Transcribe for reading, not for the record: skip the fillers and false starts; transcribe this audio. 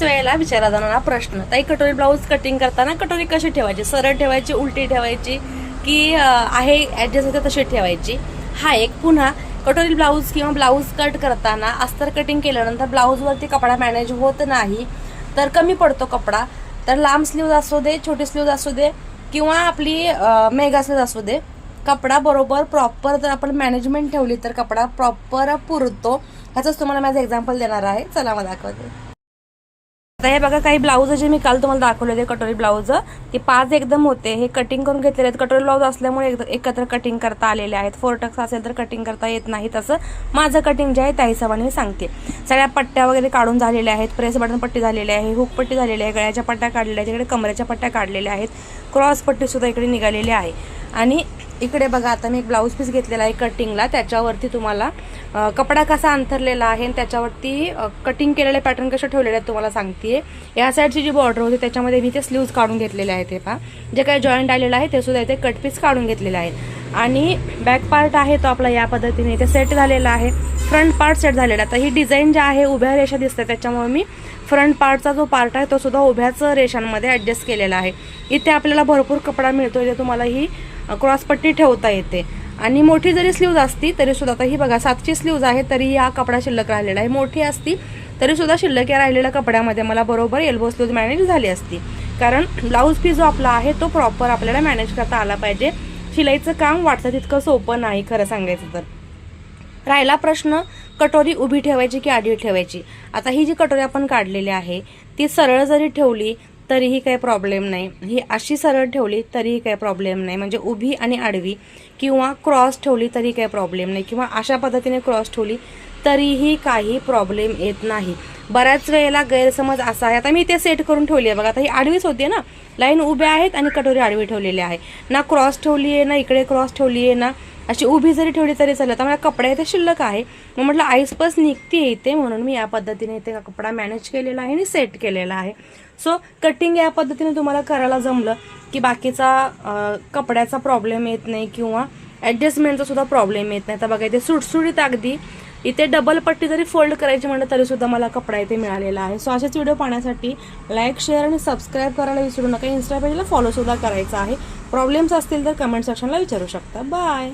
बऱ्याच वेळेला विचारला जाणारा प्रश्न, ताई कटोरी ब्लाऊज कटिंग करताना कटोरी कशी ठेवायची, सरळ ठेवायची, उलटी ठेवायची की आहे ऍडजस्ट होते तशी ठेवायची. हा एक. पुन्हा कटोरी ब्लाऊज किंवा ब्लाऊज कट करताना अस्तर कटिंग केल्यानंतर ब्लाऊजवरती कपडा मॅनेज होत नाही, तर कमी पडतो कपडा, तर लांब स्लीव्ज असू दे, छोटी स्लीव्ज असू दे किंवा आपली मेगा स्लीव्ज असू दे, कपडा बरोबर प्रॉपर जर आपण मॅनेजमेंट ठेवली तर कपडा प्रॉपर पुरतो. ह्याचंच तुम्हाला माझं एक्झाम्पल देणार आहे. चला मला दाखवते. आता हे बघा, काही ब्लाऊज जे मी काल तुम्हाला दाखवले होते कटोरी ब्लाऊज, ते 5 एकदम होते, हे कटिंग करून घेतलेले आहेत. कटोरी ब्लाऊज असल्यामुळे एकत्र कटिंग करता आलेले आहेत. 4 टक्स असेल तर कटिंग करता येत नाही, तसं माझं कटिंग जे आहे त्या हिशोबाने मी सांगते. सगळ्या पट्ट्या वगैरे काढून झालेल्या आहेत, प्रेस बटन पट्टी झालेली आहे, हुक पट्टी झालेली आहे, गळ्याच्या पट्ट्या काढलेल्या आहेत, इकडे कमरेच्या पट्ट्या काढलेल्या आहेत, क्रॉस पट्टी सुद्धा इकडे निघालेली आहे. आणि इकडे बघा, आता मी एक ब्लाऊज पीस घेतलेला आहे कटिंगला, त्याच्यावरती तुम्हाला कपडा कसा अंथरलेला आहे आणि त्याच्यावरती कटिंग केलेले पॅटर्न कसे ठेवलेले आहेत तुम्हाला सांगते. या साईडची जी बॉर्डर होती त्याच्यामध्ये मी ते स्लीव्ज काढून घेतलेले आहेत. हे पहा, जे काही जॉईंट आलेलं आहे ते सुद्धा इथे कट पीस काढून घेतलेले आहेत. आणि बॅक पार्ट आहे तो आपला या पद्धतीने इथे सेट झालेला आहे. फ्रंट पार्ट सेट झालेला आहे. आता ही डिझाईन जी आहे उभ्या रेषा दिसते, त्याच्यामुळे मी फ्रंट पार्टचा जो पार्ट आहे तो सुद्धा उभ्याच रेषांमध्ये ॲडजस्ट केलेला आहे. इथे आपल्याला भरपूर कपडा मिळतो, इथे तुम्हाला ही क्रॉस पट्टी ठेवता येते. आणि मोठी जरी स्लीव्ज असती तरी सुद्धा, आता ही बघा 7ची स्लीव्ज आहे तरी हा कपडा शिल्लक राहिलेला आहे. मोठी असती तरी सुद्धा शिल्लक या राहिलेल्या कपड्यामध्ये मला बरोबर एल्बो स्लीव्ज मॅनेज झाली असती, कारण ब्लाऊज पीस जो आपला आहे तो प्रॉपर आपल्याला मॅनेज करता आला पाहिजे. शिलाईचं काम वाटतं तितकं सोपं नाही खरं सांगायचं तर. राहिला प्रश्न कटोरी उभी ठेवायची की आडवी ठेवायची. आता ही जी कटोरी आपण काढलेली आहे ती सरळ जरी ठेवली तरीही काही प्रॉब्लेम नाही, ही अशी सरळ ठेवली तरीही काही प्रॉब्लेम नाही, म्हणजे उभी आणि आडवी किंवा क्रॉस ठेवली तरी काही प्रॉब्लेम नाही, किंवा अशा पद्धतीने क्रॉस ठेवली तरीही काही प्रॉब्लेम येत नाही. बऱ्याच वेळेला गैरसमज असा आहे, आता मी ते सेट करून ठेवली आहे बघा, आता ही आडवीच होती ना, लाईन उभ्या आहेत आणि कटोरी आडवी ठेवलेली आहे, ना क्रॉस ठेवली आहे ना इकडे क्रॉस ठेवली आहे, ना अशी उभी जरी ठेवली तरी चालेल. तर मला कपडा इथे शिल्लक आहे, मग म्हटलं आईसपस निघते इथे, म्हणून मी या पद्धतीने इथे कपडा मॅनेज केलेला आहे आणि सेट केलेला आहे. सो कटिंग या पद्धतीने तुम्हाला करायला जमलं की बाकीचा कपड्याचा प्रॉब्लेम येत नाही किंवा ॲडजस्टमेंटचा सुद्धा प्रॉब्लेम येत नाही. तर बघा इथे सुटसुटीत अगदी इथे डबल पट्टी जरी फोल्ड करायची म्हणलं तरी सुद्धा मला कपडा इथे मिळालेला आहे. सो असेच व्हिडिओ पाहण्यासाठी लाईक, शेअर आणि सबस्क्राईब करायला विसरू नका. इन्स्टा पेजला फॉलो सुद्धा करायचं आहे. प्रॉब्लेम्स असतील तर कमेंट सेक्शनला विचारू शकता. बाय.